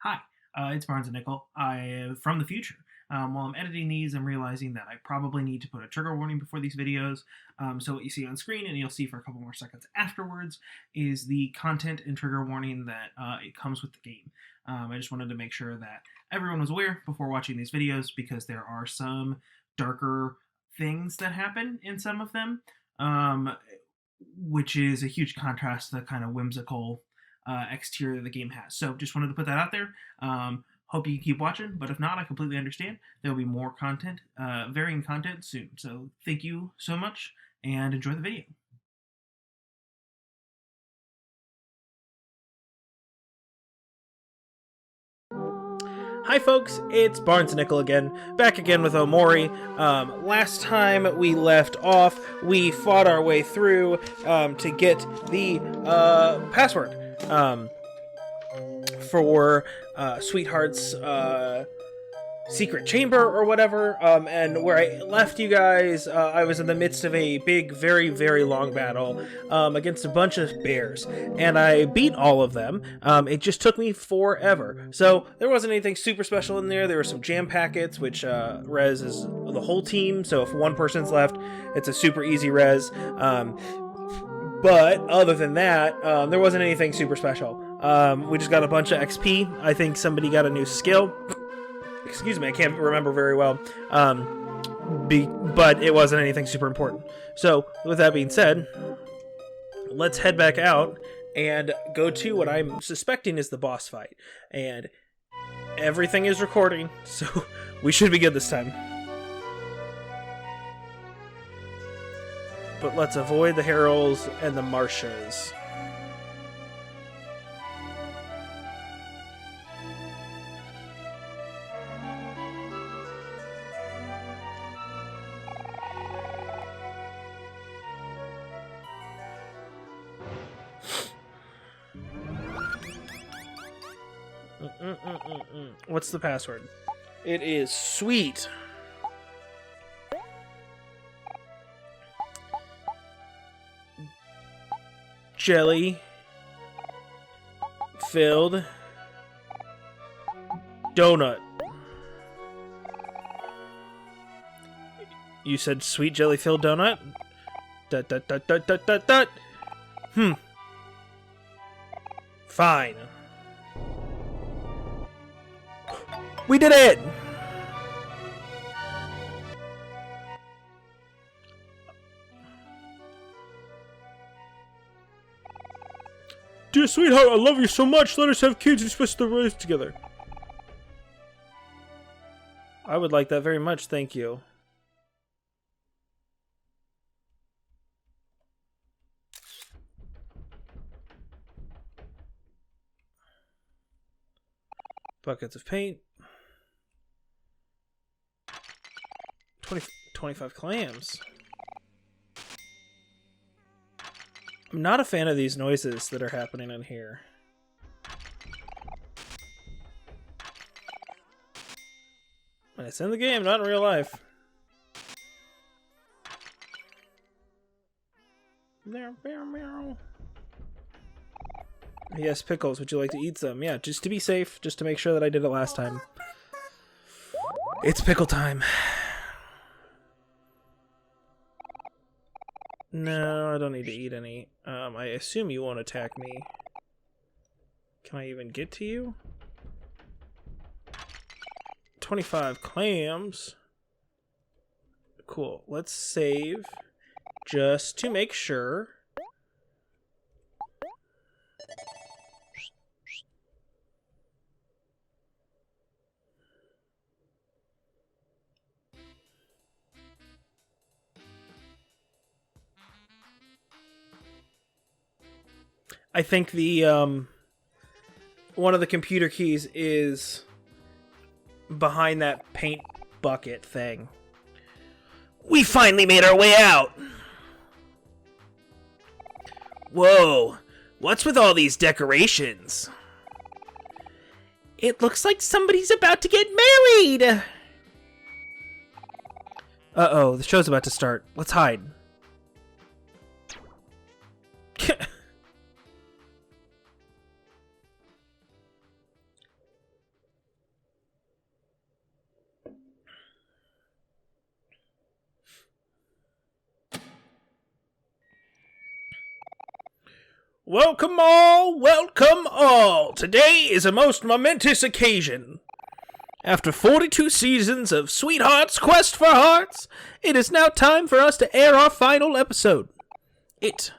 Hi, it's Barnes&Nickel. From the future. While I'm editing these, I'm realizing that I probably need to put a trigger warning before these videos. So what you see on screen, and you'll see for a couple more seconds afterwards, is the content and trigger warning that it comes with the game. I just wanted to make sure that everyone was aware before watching these videos, because there are some darker things that happen in some of them, which is a huge contrast to the kind of whimsical exterior the game has. So just wanted to put that out there. Hope you keep watching, but if not, I completely understand. There'll be more content, varying content soon. So thank you so much, and enjoy the video. Hi folks, it's Barnes&Nickel again, back again with Omori. Last time we left off, we fought our way through to get the password for Sweetheart's secret chamber or whatever, and where I left you guys, I was in the midst of a big, very, very long battle against a bunch of bears, and I beat all of them. It just took me forever. So there wasn't anything super special in there. There were some jam packets, which res is the whole team, so if one person's left, it's a super easy res. But other than that, there wasn't anything super special. We just got a bunch of XP. I think somebody got a new skill. Excuse me, I can't remember very well. But it wasn't anything super important. So, with that being said, let's head back out and go to what I'm suspecting is the boss fight. And everything is recording, so we should be good this time. But let's avoid the Heralds and the Marshas. What's the password? It is sweet. Jelly filled donut. You said sweet jelly filled donut? Dot dot dot dot dot dot dot. Fine. We did it! Dear sweetheart, I love you so much. Let us have kids and spend the rest together. I would like that very much, thank you. Buckets of paint. 25 clams. I'm not a fan of these noises that are happening in here. And it's in the game, not in real life. Yes, pickles. Would you like to eat some? Yeah, just to be safe, just to make sure that I did it last time. It's pickle time. No, I don't need to eat any. I assume you won't attack me. Can I even get to you? 25 clams. Cool. Let's save just to make sure. I think the one of the computer keys is behind that paint bucket thing. We finally made our way out! Whoa, what's with all these decorations? It looks like somebody's about to get married! Uh-oh, the show's about to start. Let's hide. Welcome all, welcome all. Today is a most momentous occasion. After 42 seasons of Sweetheart's Quest for Hearts, it is now time for us to air our final episode. It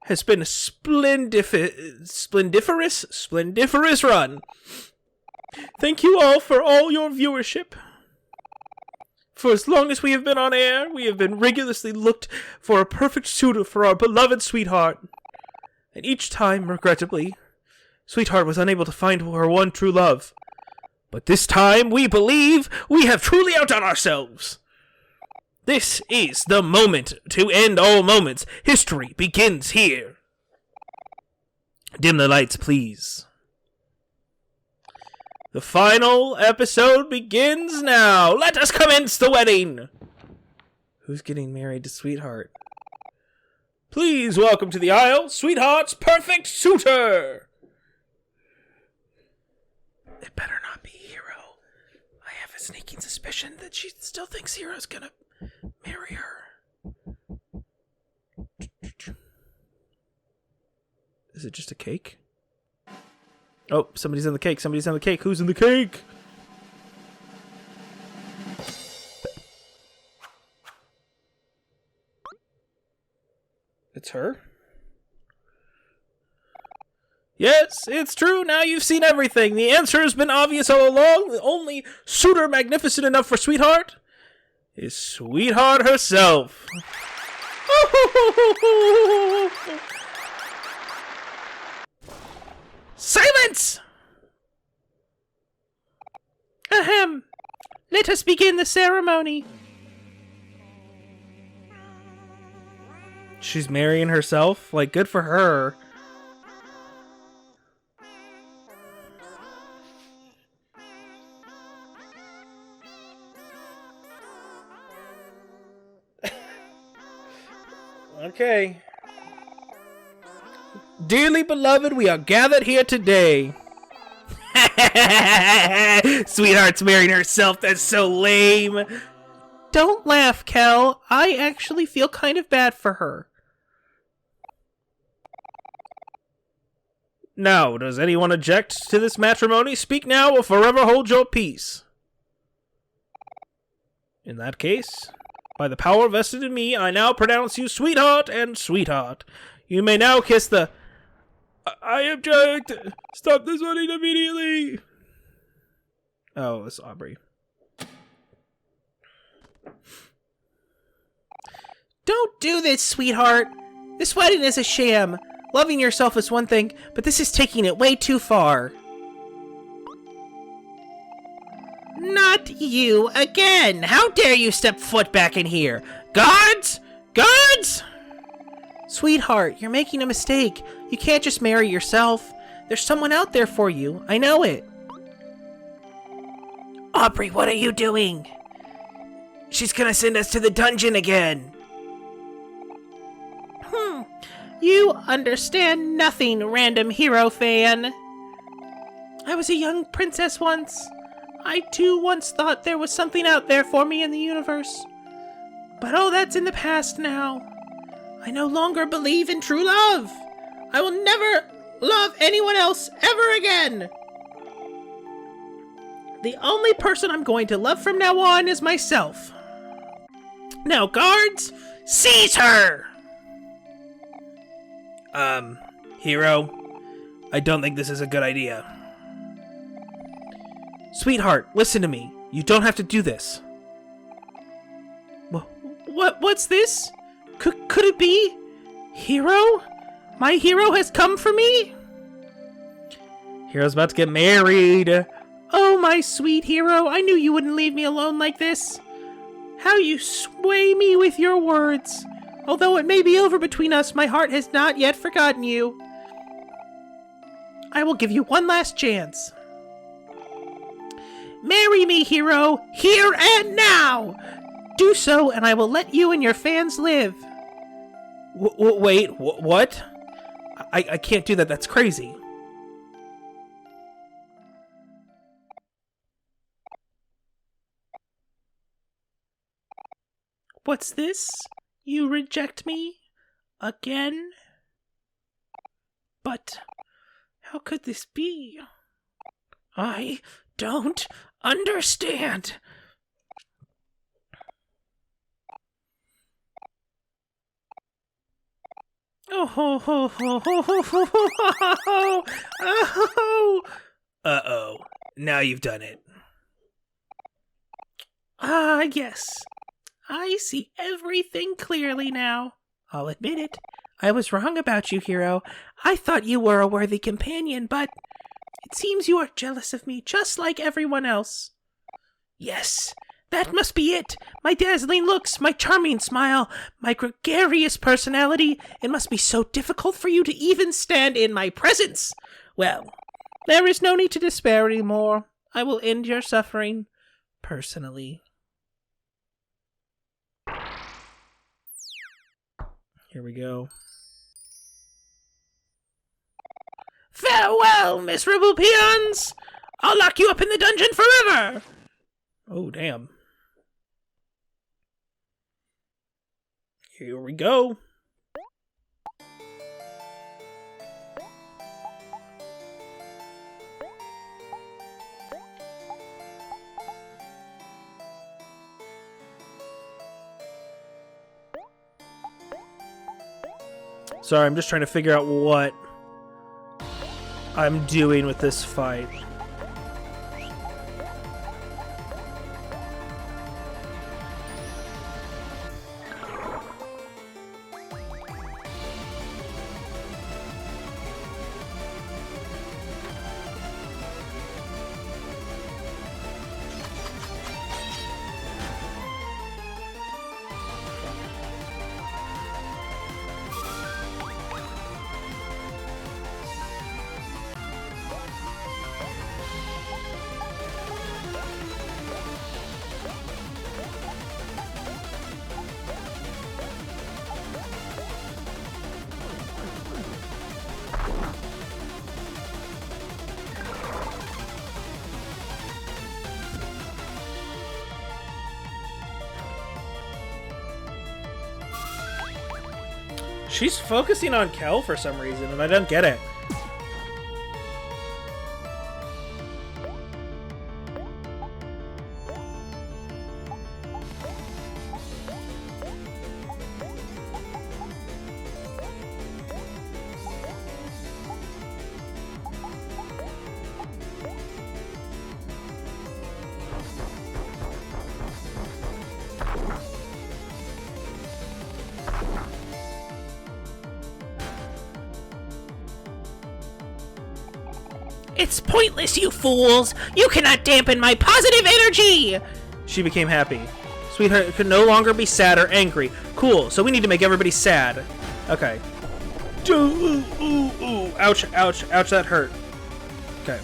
has been a splendiferous run. Thank you all for all your viewership. For as long as we have been on air, we have been rigorously looked for a perfect suitor for our beloved Sweetheart. And each time, regrettably, Sweetheart was unable to find her one true love. But this time, we believe we have truly outdone ourselves. This is the moment to end all moments. History begins here. Dim the lights, please. The final episode begins now. Let us commence the wedding. Who's getting married to Sweetheart? Please welcome to the aisle, Sweetheart's perfect suitor. It better not be Hero. I have a sneaking suspicion that she still thinks Hero's gonna marry her. Is it just a cake? Oh, somebody's in the cake. Somebody's in the cake. Who's in the cake? It's her? Yes, it's true. Now you've seen everything. The answer has been obvious all along. The only suitor magnificent enough for Sweetheart is Sweetheart herself. Silence! Ahem. Let us begin the ceremony. She's marrying herself? Like, good for her. Okay. Dearly beloved, we are gathered here today. Sweetheart's marrying herself, that's so lame. Don't laugh, Kel. I actually feel kind of bad for her. Now, does anyone object to this matrimony? Speak now or forever hold your peace. In that case, by the power vested in me, I now pronounce you Sweetheart and Sweetheart. You may now kiss the... I object! Stop this wedding immediately! Oh, it's Aubrey. Don't do this, Sweetheart! This wedding is a sham. Loving yourself is one thing, but this is taking it way too far. Not you again! How dare you step foot back in here! Guards! Guards! Sweetheart, you're making a mistake. You can't just marry yourself. There's someone out there for you. I know it. Aubrey, what are you doing? She's gonna send us to the dungeon again. You understand nothing, random hero fan. I was a young princess once. I too once thought there was something out there for me in the universe. But oh, that's in the past now. I no longer believe in true love. I will never love anyone else ever again. The only person I'm going to love from now on is myself. Now, guards, seize her! Hero, I don't think this is a good idea. Sweetheart, listen to me. You don't have to do this. What's this? Could it be? Hero? My hero has come for me? Hero's about to get married. Oh, my sweet hero, I knew you wouldn't leave me alone like this. How you sway me with your words. Although it may be over between us, my heart has not yet forgotten you. I will give you one last chance. Marry me, hero, here and now! Do so, and I will let you and your fans live. Wait, what? I can't do that, that's crazy. What's this? You reject me? Again? What? How could this be? I don't understand. Uh-oh. Now you've done it. Ah, yes. I see everything clearly now. I'll admit it. I was wrong about you, hero. I thought you were a worthy companion, but it seems you are jealous of me, just like everyone else. Yes, that must be it. My dazzling looks, my charming smile, my gregarious personality. It must be so difficult for you to even stand in my presence. Well, there is no need to despair anymore. I will end your suffering personally. Here we go. Farewell, miserable peons! I'll lock you up in the dungeon forever! Oh, damn. Here we go. Sorry, I'm just trying to figure out what I'm doing with this fight. She's focusing on Kel for some reason, and I don't get it. It's pointless, you fools! You cannot dampen my positive energy! She became happy. Sweetheart could no longer be sad or angry. Cool, so we need to make everybody sad. Okay. Ooh, ooh, ooh. Ouch, ouch, ouch, that hurt. Okay.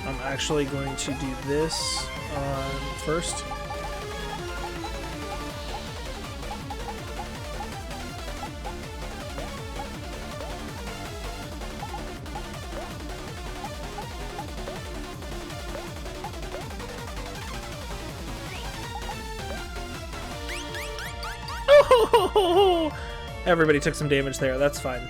I'm actually going to do this first. Oh, everybody took some damage there. That's fine.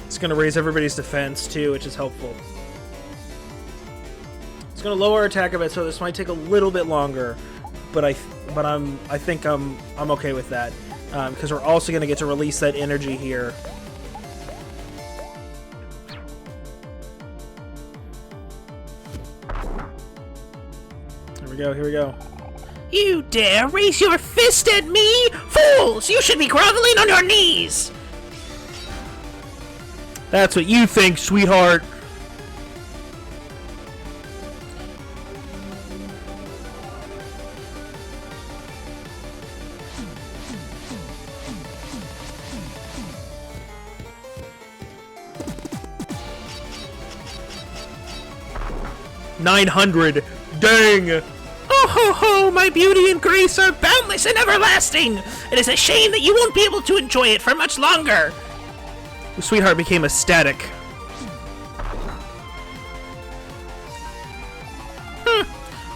It's going to raise everybody's defense too, which is helpful. It's going to lower attack a bit, so this might take a little bit longer, but I think I'm okay with that, because we're also going to get to release that energy here. Here we go. Here we go. You dare raise your fist at me? Fools! You should be groveling on your knees! That's what you think, sweetheart. 900. Dang. Oh ho ho, my beauty and grace are boundless and everlasting. It is a shame that you won't be able to enjoy it for much longer. Sweetheart became ecstatic.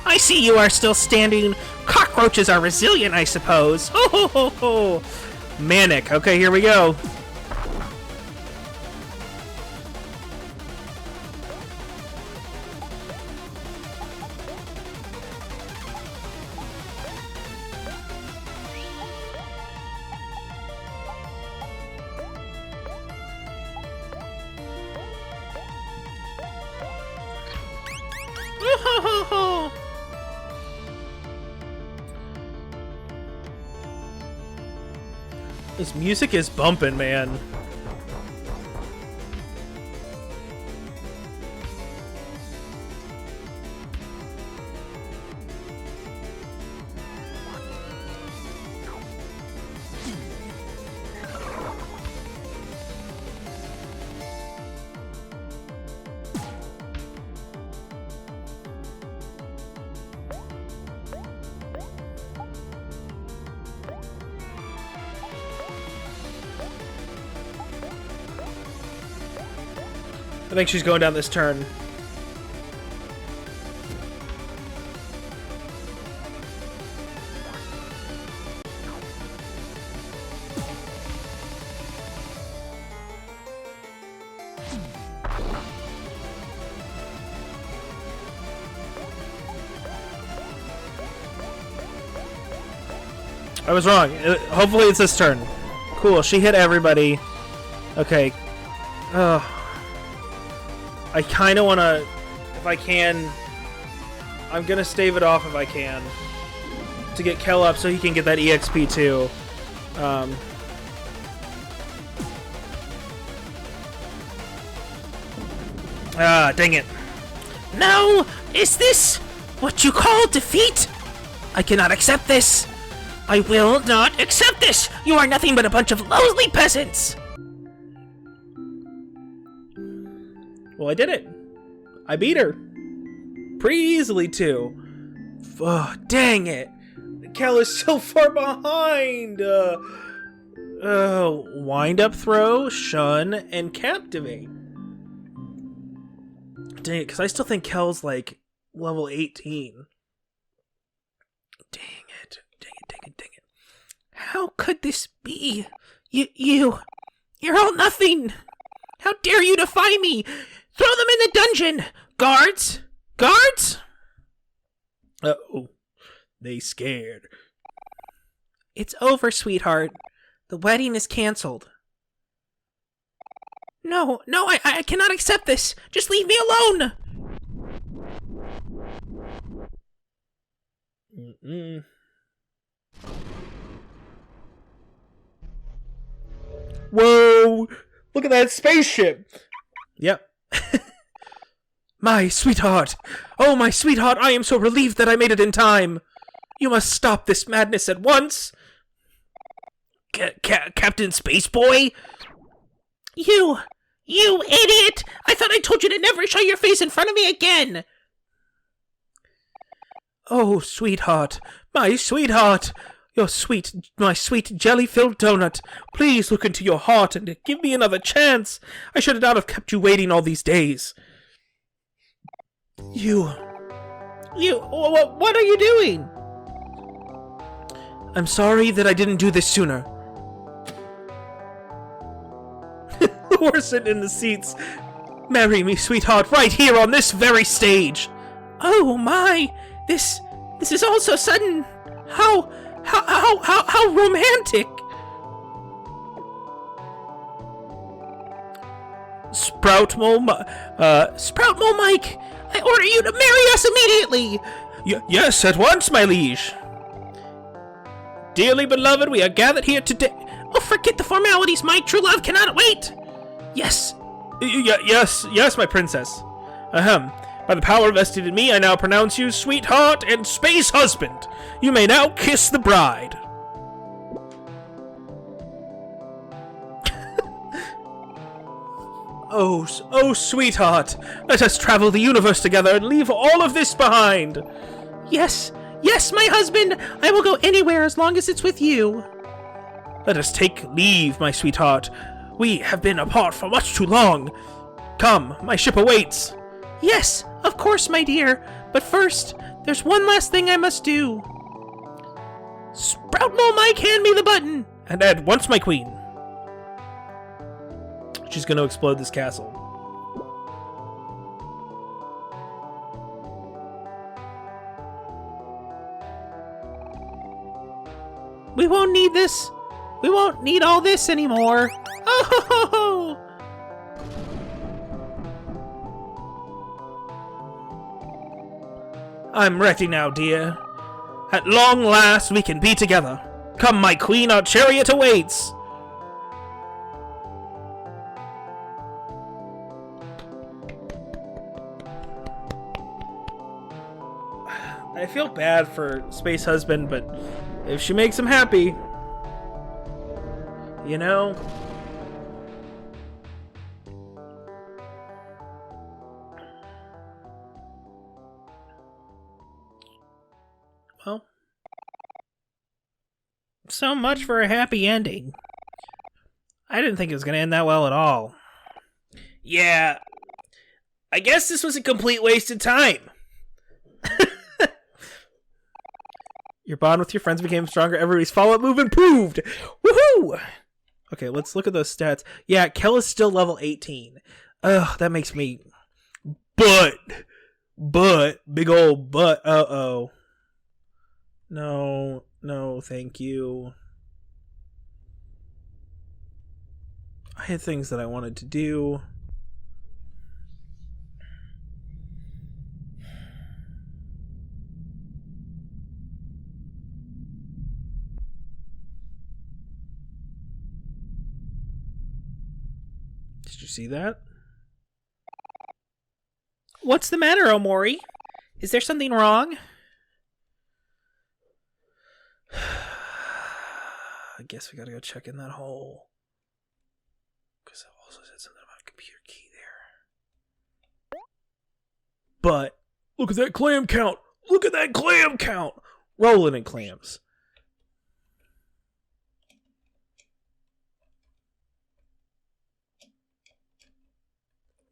I see you are still standing. Cockroaches are resilient, I suppose. Ho ho ho ho. Manic. Okay, here we go. Ho ho ho. This music is bumping, man. I think she's going down this turn. I was wrong. Hopefully it's this turn. Cool, she hit everybody. Okay. I kind of want to, if I can, I'm going to stave it off if I can, to get Kel up so he can get that EXP too. Dang it. No! Is this what you call defeat? I cannot accept this. I will not accept this. You are nothing but a bunch of lowly peasants. Well, I did it. I beat her. Pretty easily, too. Oh, dang it. Kel is so far behind. Wind up throw, shun, and captivate. Dang it, because I still think Kel's like level 18. Dang it. How could this be? You're all nothing. How dare you defy me? Throw them in the dungeon! Guards! Guards! Uh-oh. They scared. It's over, sweetheart. The wedding is canceled. No, I cannot accept this. Just leave me alone. Whoa! Look at that spaceship! Yep. My sweetheart! Oh, my sweetheart, I am so relieved that I made it in time! You must stop this madness at once! Captain Spaceboy? You idiot! I thought I told you to never show your face in front of me again! Oh, sweetheart, my sweetheart! My sweet jelly-filled donut. Please look into your heart and give me another chance. I should not have kept you waiting all these days. What are you doing? I'm sorry that I didn't do this sooner. We're sitting in the seats. Marry me, sweetheart, right here on this very stage. Oh my, this is all so sudden. How romantic. Sprout Mole Mike, I order you to marry us immediately. Yes, at once, my liege. Dearly beloved, we are gathered here today. Oh, forget the formalities, Mike. True love cannot wait. Yes. Yes, my princess. Ahem. By the power vested in me, I now pronounce you sweetheart and space husband. You may now kiss the bride. Oh, sweetheart, let us travel the universe together and leave all of this behind. Yes, my husband! I will go anywhere as long as it's with you. Let us take leave, my sweetheart. We have been apart for much too long. Come, my ship awaits. Yes, of course, my dear. But first, there's one last thing I must do. Sproutmo Mike, hand me the button! And Ed, once my queen. She's gonna explode this castle. We won't need this. We won't need all this anymore. Oh ho ho ho! I'm ready now, dear. At long last we can be together. Come, my queen, our chariot awaits. I feel bad for Space Husband, but if she makes him happy, you know. Well, so much for a happy ending. I didn't think it was going to end that well at all. Yeah, I guess this was a complete waste of time. Your bond with your friends became stronger. Everybody's follow-up move improved. Woohoo! Okay, let's look at those stats. Yeah, Kel is still level 18. Ugh, that makes me... But, big old butt. Uh-oh. No, thank you. I had things that I wanted to do. Did you see that? What's the matter, Omori? Is there something wrong? I guess we gotta go check in that hole. Because it also said something about a computer key there. But, look at that clam count! Look at that clam count! Rolling in clams.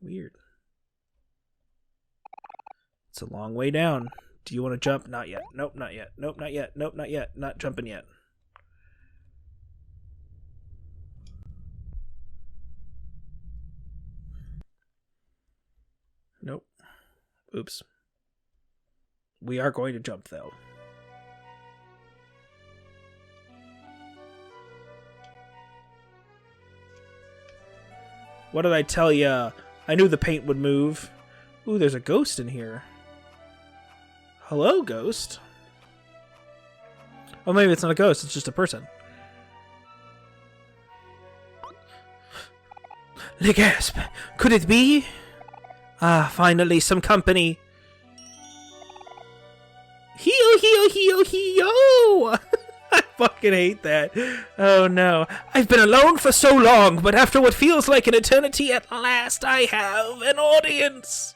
Weird. It's a long way down. Do you want to jump? Not yet. Nope, not yet. Nope, not yet. Nope, not yet. Not jumping yet. Nope. Oops. We are going to jump, though. What did I tell ya? I knew the paint would move. Ooh, there's a ghost in here. Hello, ghost. Oh, maybe it's not a ghost, it's just a person. Le gasp! Could it be? Ah, finally, some company. Heo! I fucking hate that. Oh no. I've been alone for so long, but after what feels like an eternity, at last I have an audience.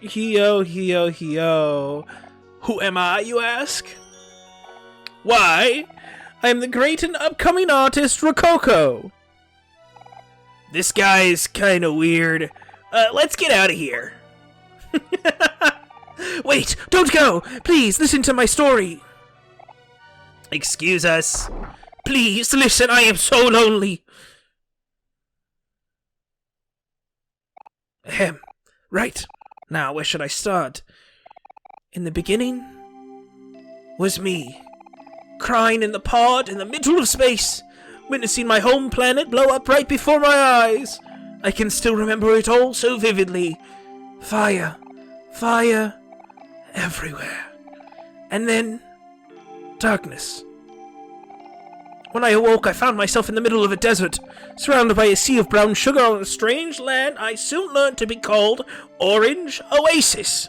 Heo. Who am I, you ask? Why, I am the great and upcoming artist Rococo. This guy's kinda weird. Let's get out of here. Wait, don't go! Please, listen to my story. Excuse us. Please, listen, I am so lonely. Ahem. Right. Now, where should I start? In the beginning was me, crying in the pod in the middle of space, witnessing my home planet blow up right before my eyes. I can still remember it all so vividly. Fire everywhere. And then darkness. When I awoke, I found myself in the middle of a desert, surrounded by a sea of brown sugar on a strange land I soon learned to be called Orange Oasis.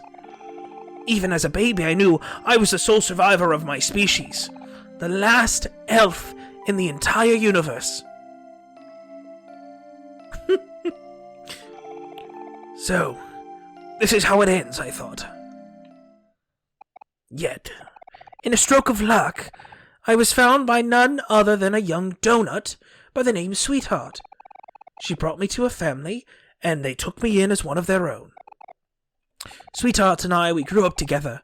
Even as a baby, I knew I was the sole survivor of my species, the last elf in the entire universe. So, this is how it ends, I thought. Yet, in a stroke of luck, I was found by none other than a young donut by the name Sweetheart. She brought me to a family, and they took me in as one of their own. Sweetheart and I, we grew up together.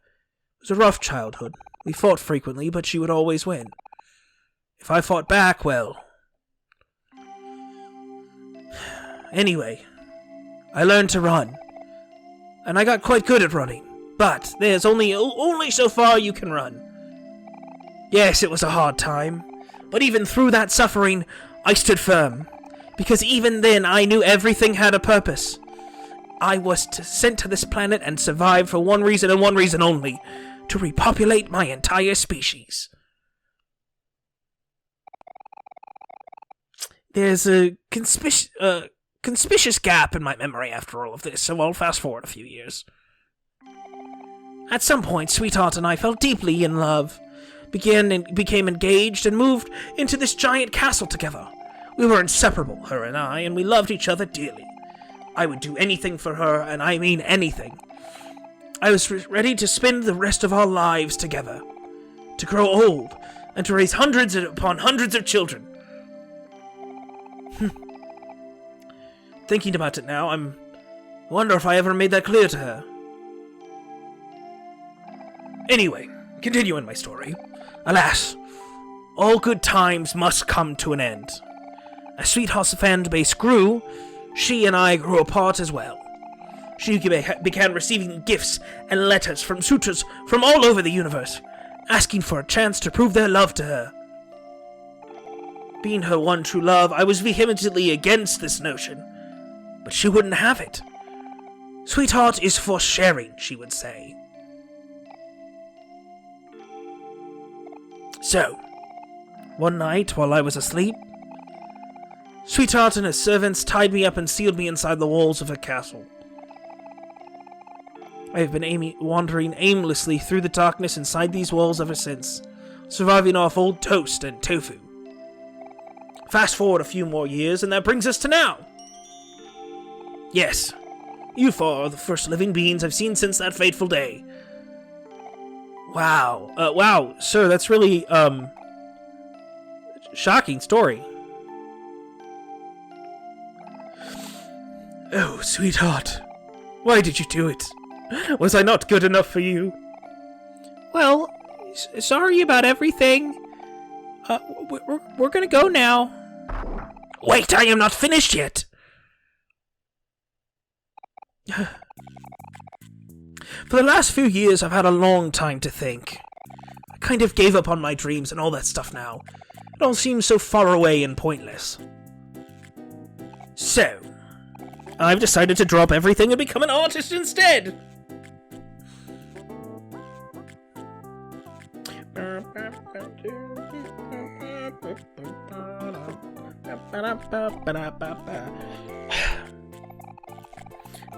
It was a rough childhood. We fought frequently, but she would always win. If I fought back, well... Anyway, I learned to run. And I got quite good at running. But there's only so far you can run. Yes, it was a hard time. But even through that suffering, I stood firm. Because even then, I knew everything had a purpose. I was sent to this planet and survived for one reason and one reason only. To repopulate my entire species. There's a conspicuous gap in my memory after all of this, so I'll fast forward a few years. At some point, Sweetheart and I fell deeply in love, became engaged, and moved into this giant castle together. We were inseparable, her and I, and we loved each other dearly. I would do anything for her, and I mean anything. I was ready to spend the rest of our lives together, to grow old, and to raise hundreds upon hundreds of children. Thinking about it now, I wonder if I ever made that clear to her. Anyway, continuing my story. Alas, all good times must come to an end. As Sweetheart's fan base grew, she and I grew apart as well. She began receiving gifts and letters from suitors from all over the universe, asking for a chance to prove their love to her. Being her one true love, I was vehemently against this notion, but she wouldn't have it. Sweetheart is for sharing, she would say. So, one night while I was asleep, Sweetheart and her servants tied me up and sealed me inside the walls of her castle. I have been wandering aimlessly through the darkness inside these walls ever since, surviving off old toast and tofu. Fast forward a few more years, and that brings us to now. Yes, you four are the first living beings I've seen since that fateful day. Wow. Wow, sir, that's really, shocking story. Oh, Sweetheart, why did you do it? Was I not good enough for you? Well, sorry about everything. We're gonna go now. Wait, I am not finished yet! For the last few years, I've had a long time to think. I kind of gave up on my dreams and all that stuff now. It all seems so far away and pointless. So, I've decided to drop everything and become an artist instead!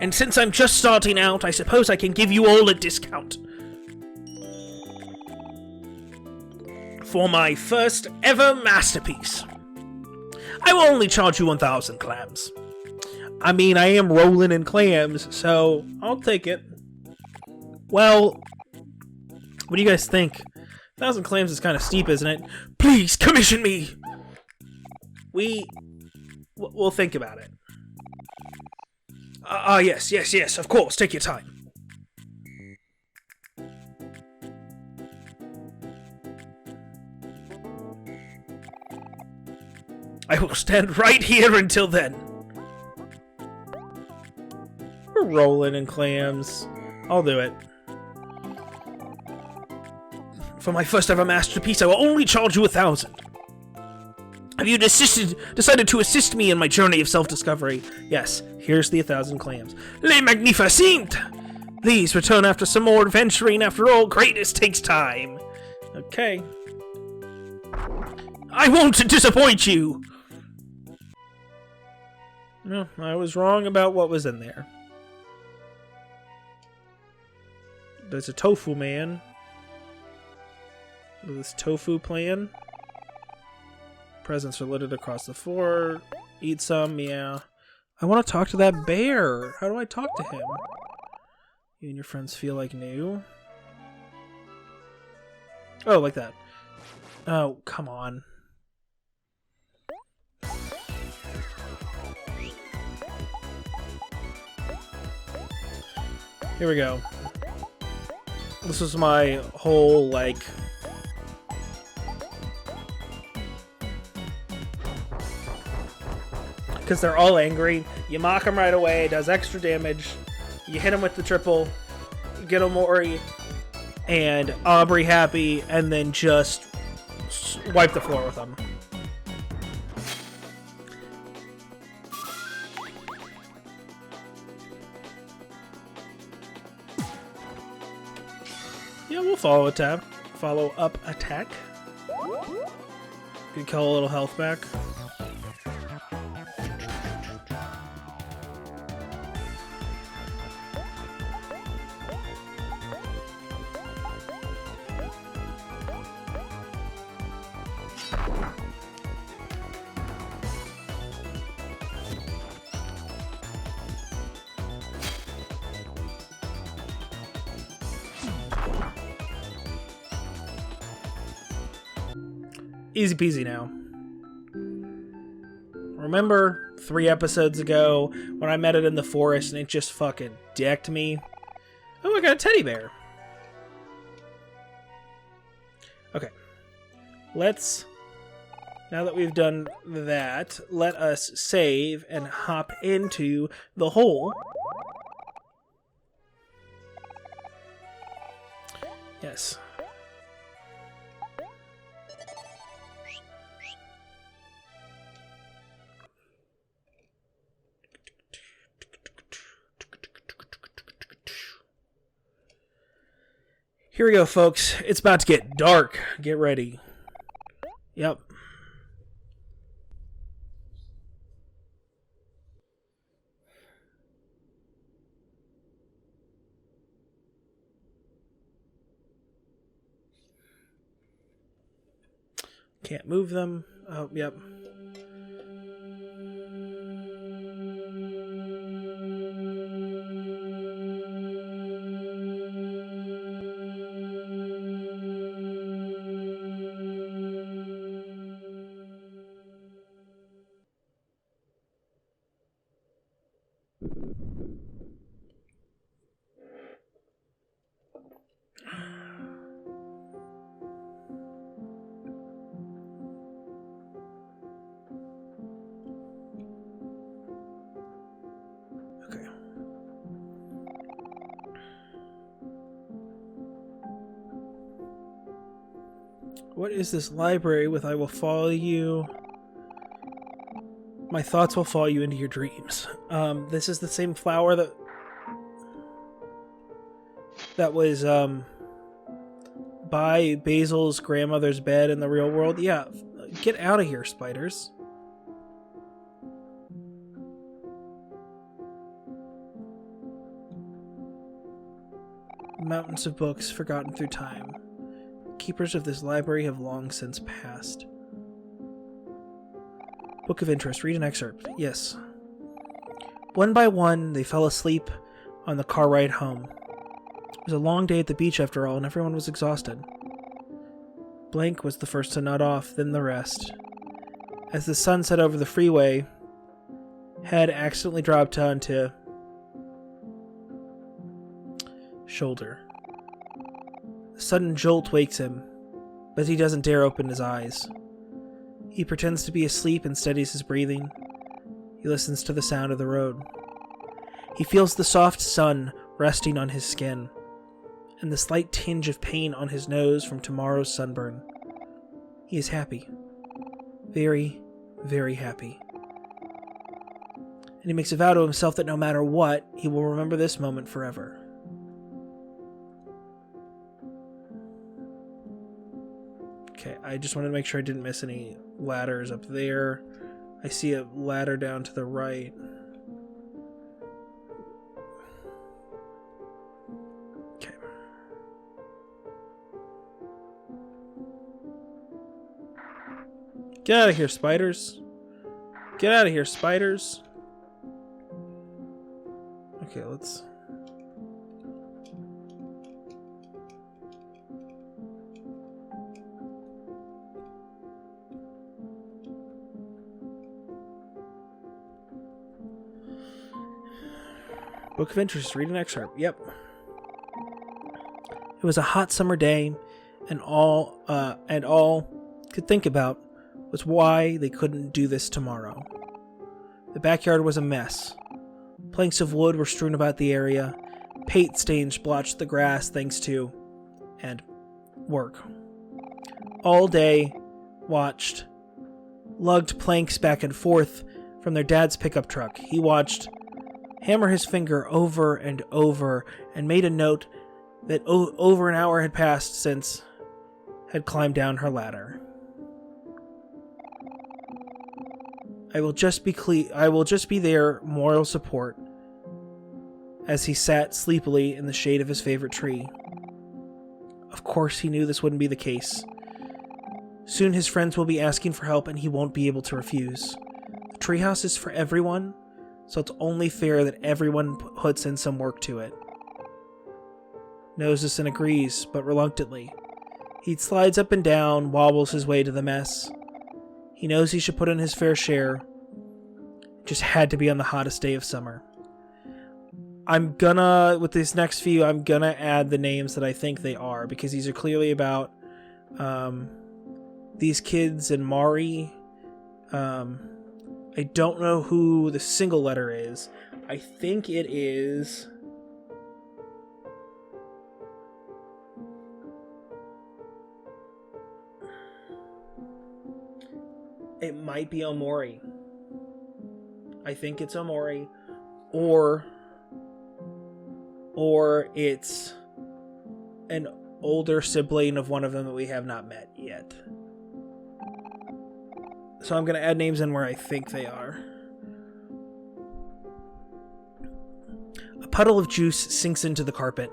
And since I'm just starting out, I suppose I can give you all a discount. For my first ever masterpiece, I will only charge you 1,000 clams. I mean, I am rolling in clams, so I'll take it. Well, what do you guys think? 1,000 clams is kind of steep, isn't it? Please, commission me! We'll think about it. Yes, of course, take your time. I will stand right here until then. We're rolling in clams. I'll do it. For my first ever masterpiece, I will only charge you 1,000. Have you decided to assist me in my journey of self-discovery? Yes, here's the 1,000 clams. Les magnificent! Please return after some more adventuring. After all, greatness takes time. Okay. I won't disappoint you! No, I was wrong about what was in there. There's a tofu man. This tofu plan. Presents are littered across the floor. Eat some, yeah. I want to talk to that bear. How do I talk to him? You and your friends feel like new? Oh, like that. Oh, come on. Here we go. This was my whole, like... Because they're all angry. You mock them right away, it does extra damage. You hit them with the triple, get Omori and Aubrey happy, and then just wipe the floor with them. Yeah, we'll follow attack. Follow up attack. Can kill a little health back. Easy peasy now. Remember 3 episodes ago when I met it in the forest and it just fucking decked me? Oh, I got a teddy bear. Okay. Let's... Now that we've done that, let us save and hop into the hole. Yes. Here we go, folks. It's about to get dark. Get ready. Yep. Can't move them. Oh, yep. Okay. What is this library with I will follow you? My thoughts will follow you into your dreams. This is the same flower that was by Basil's grandmother's bed in the real world. Yeah, get out of here, spiders. Mountains of books forgotten through time. Keepers of this library have long since passed. Book of interest. Read an excerpt. Yes. One by one, they fell asleep on the car ride home. It was a long day at the beach after all, and everyone was exhausted. Blank was the first to nod off, then the rest. As the sun set over the freeway, head accidentally dropped onto shoulder. A sudden jolt wakes him, but he doesn't dare open his eyes. He pretends to be asleep and steadies his breathing. He listens to the sound of the road. He feels the soft sun resting on his skin, and the slight tinge of pain on his nose from tomorrow's sunburn. He is happy. Very, very happy. And he makes a vow to himself that no matter what, he will remember this moment forever. Okay, I just wanted to make sure I didn't miss any ladders up there. I see a ladder down to the right. Okay. Get out of here, spiders. Get out of here, spiders. Okay, let's... Book of Interest, read an excerpt. Yep. It was a hot summer day, and all could think about was why they couldn't do this tomorrow. The backyard was a mess. Planks of wood were strewn about the area. Paint stains blotched the grass thanks to... and work. All day, watched. Lugged planks back and forth from their dad's pickup truck. He watched... hammer his finger over and over, and made a note that over an hour had passed since had climbed down her ladder. I will just be their moral support, as he sat sleepily in the shade of his favorite tree. Of course, he knew this wouldn't be the case. Soon his friends will be asking for help, and he won't be able to refuse. The treehouse is for everyone, so it's only fair that everyone puts in some work to it. Knows this and agrees, but reluctantly. He slides up and down, wobbles his way to the mess. He knows he should put in his fair share. It just had to be on the hottest day of summer. With this next few, I'm gonna add the names that I think they are, because these are clearly about these kids and Mari. I don't know who the single letter is. I think it is... It might be Omori. I think it's Omori. Or it's an older sibling of one of them that we have not met yet. So I'm going to add names in where I think they are. A puddle of juice sinks into the carpet.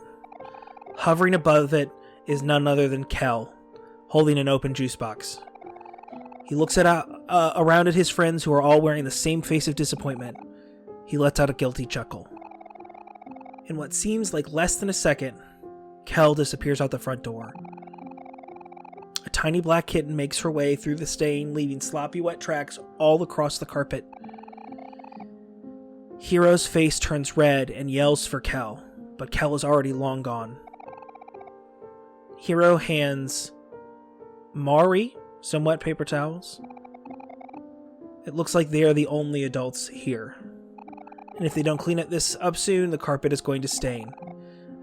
Hovering above it is none other than Kel, holding an open juice box. He looks around at his friends who are all wearing the same face of disappointment. He lets out a guilty chuckle. In what seems like less than a second, Kel disappears out the front door. A tiny black kitten makes her way through the stain, leaving sloppy wet tracks all across the carpet. Hiro's face turns red and yells for Kel, but Kel is already long gone. Hiro hands Mari some wet paper towels. It looks like they are the only adults here. And if they don't clean this up soon, the carpet is going to stain,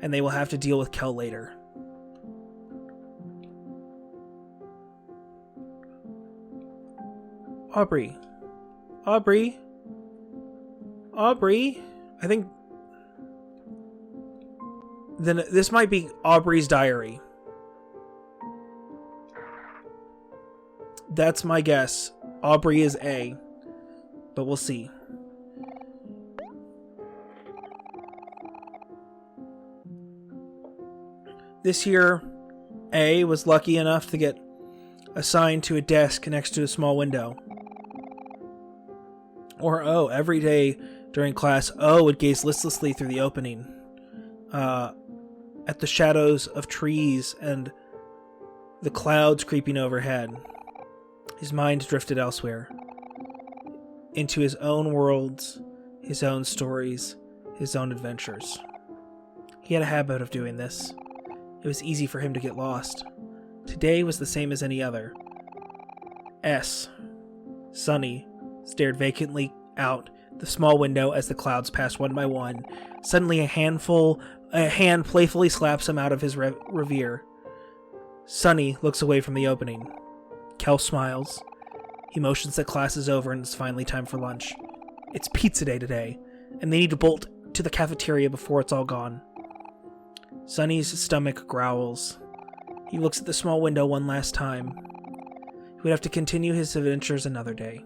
and they will have to deal with Kel later. Aubrey. I think... Then this might be Aubrey's diary. That's my guess. Aubrey is A. But we'll see. This year, A was lucky enough to get assigned to a desk next to a small window. Or O, every day during class, O would gaze listlessly through the opening, at the shadows of trees and the clouds creeping overhead. His mind drifted elsewhere, into his own worlds, his own stories, his own adventures. He had a habit of doing this. It was easy for him to get lost. Today was the same as any other. S. Sunny stared vacantly out the small window as the clouds passed one by one. Suddenly a hand playfully slaps him out of his reverie. Sunny looks away from the opening. Kel smiles. He motions that class is over and it's finally time for lunch. It's pizza day today, and they need to bolt to the cafeteria before it's all gone. Sunny's stomach growls. He looks at the small window one last time. He would have to continue his adventures another day.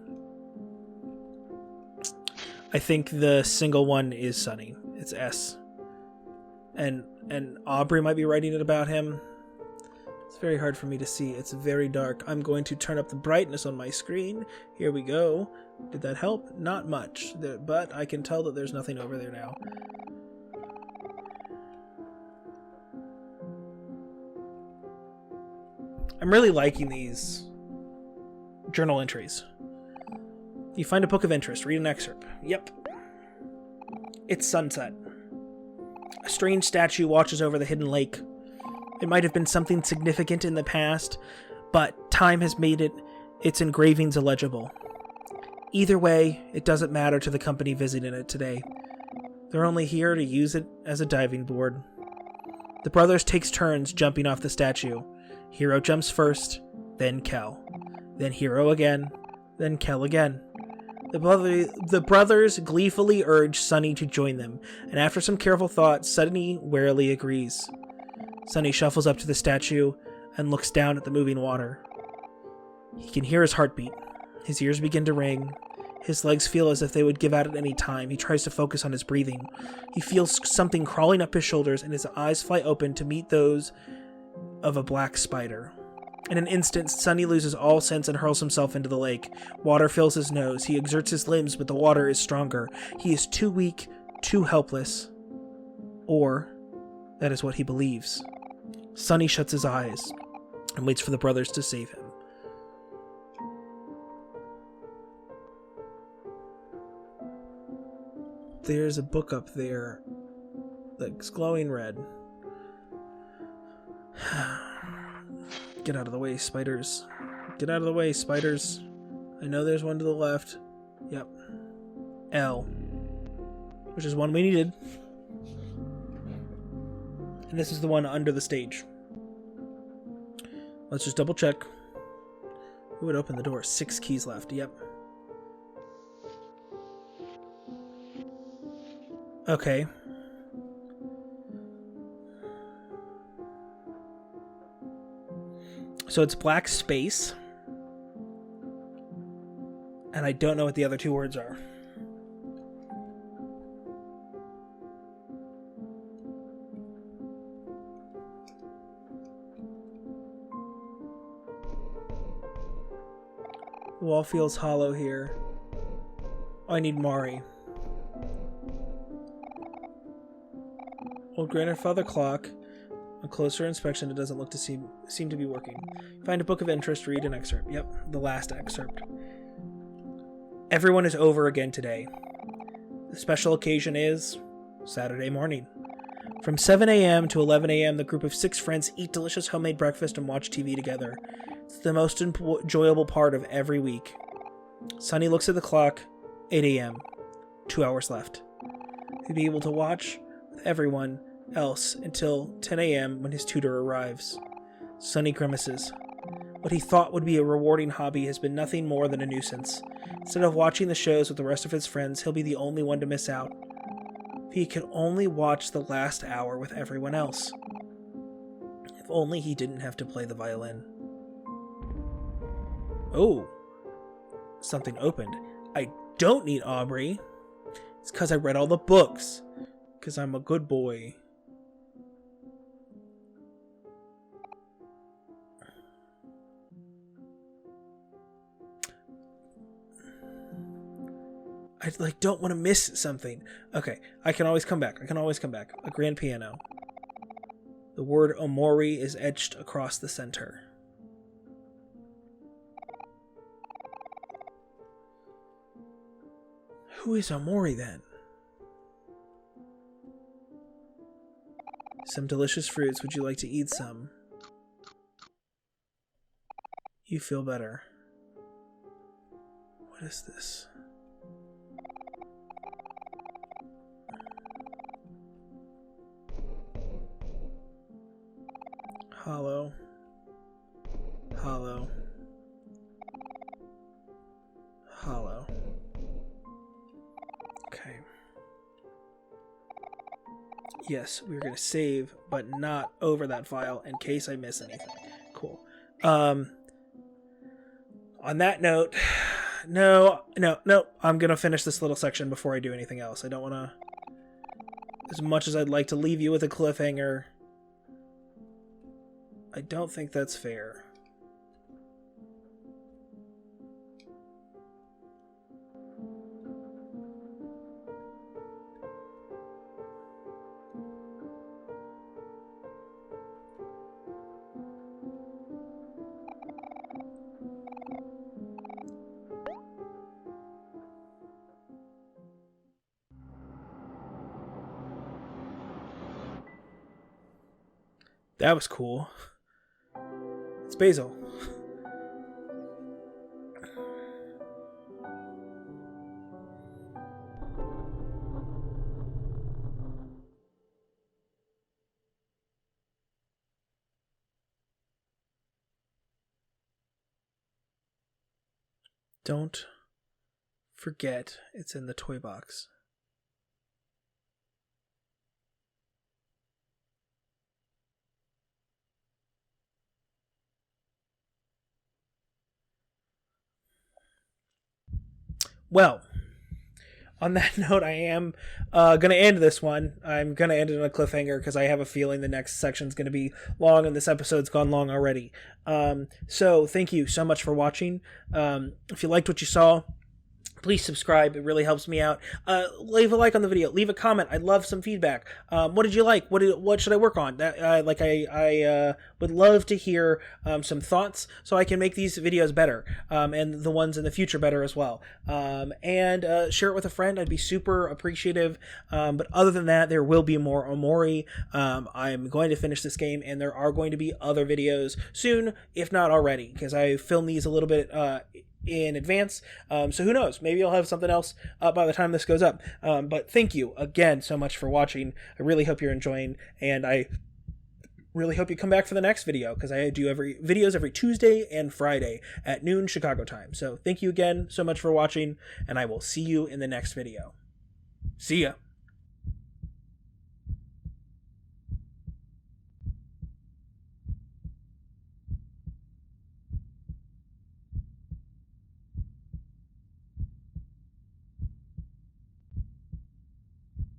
I think the single one is Sunny. It's S. And Aubrey might be writing it about him. Let's It's very hard for me to see. It's very dark. I'm going to turn up the brightness on my screen. Here we go. Did that help? Not much, but I can tell that there's nothing over there now. I'm really liking these journal entries. You find a book of interest. Read an excerpt. Yep. It's sunset. A strange statue watches over the hidden lake. It might have been something significant in the past, but time has made its engravings illegible. Either way, it doesn't matter to the company visiting it today. They're only here to use it as a diving board. The brothers takes turns jumping off the statue. Hiro jumps first, then Kel. Then Hiro again, then Kel again. The brothers gleefully urge Sunny to join them, and after some careful thought, Sunny warily agrees. Sunny shuffles up to the statue and looks down at the moving water. He can hear his heartbeat. His ears begin to ring. His legs feel as if they would give out at any time. He tries to focus on his breathing. He feels something crawling up his shoulders, and his eyes fly open to meet those of a black spider. In an instant, Sunny loses all sense and hurls himself into the lake. Water fills his nose. He exerts his limbs, but the water is stronger. He is too weak, too helpless. Or, that is what he believes. Sunny shuts his eyes and waits for the brothers to save him. There's a book up there that's glowing red. Get out of the way, spiders. Get out of the way, spiders. I know there's one to the left. Yep. L. Which is one we needed. And this is the one under the stage. Let's just double check. Who would open the door? 6 keys left. Yep. Okay. So it's black space. And I don't know what the other 2 words are. The wall feels hollow here. Oh, I need Mari. Old grandfather clock. On closer inspection, it doesn't look to seem to be working. Find a book of interest, read an excerpt. Yep, the last excerpt. Everyone is over again today. The special occasion is Saturday morning. From 7 a.m. to 11 a.m., the group of 6 friends eat delicious homemade breakfast and watch TV together. It's the most enjoyable part of every week. Sunny looks at the clock. 8 a.m. 2 hours left. He'll be able to watch with everyone else until 10 a.m. when his tutor arrives. Sunny grimaces. What he thought would be a rewarding hobby has been nothing more than a nuisance. Instead of watching the shows with the rest of his friends, he'll be the only one to miss out. If he could only watch the last hour with everyone else. If only he didn't have to play the violin. Oh. Something opened. I don't need Aubrey. It's because I read all the books. Because I'm a good boy. I don't want to miss something. Okay, I can always come back. A grand piano. The word Omori is etched across the center. Who is Omori then? Some delicious fruits. Would you like to eat some? You feel better. What is this? Hollow. Hollow. Hollow. Okay. Yes, we're going to save, but not over that file in case I miss anything. Cool. On that note, no, I'm going to finish this little section before I do anything else. I don't want to, as much as I'd like to leave you with a cliffhanger, I don't think that's fair. That was cool. It's Basil. Don't forget it's in the toy box. Well, on that note, I am going to end this one. I'm going to end it on a cliffhanger because I have a feeling the next section is going to be long and this episode's gone long already. So thank you so much for watching. If you liked what you saw, please subscribe. It really helps me out. Leave a like on the video. Leave a comment. I'd love some feedback. What did you like? What should I work on? I would love to hear some thoughts so I can make these videos better, and the ones in the future better as well. And share it with a friend. I'd be super appreciative. But other than that, there will be more Omori. I'm going to finish this game, and there are going to be other videos soon, if not already, because I filmed these a little bit in advance, so who knows, maybe I'll have something else up by the time this goes up. But thank you again so much for watching. I really hope you're enjoying, and I really hope you come back for the next video, because I do videos every Tuesday and Friday at noon Chicago time. So thank you again so much for watching, and I will see you in the next video. See ya.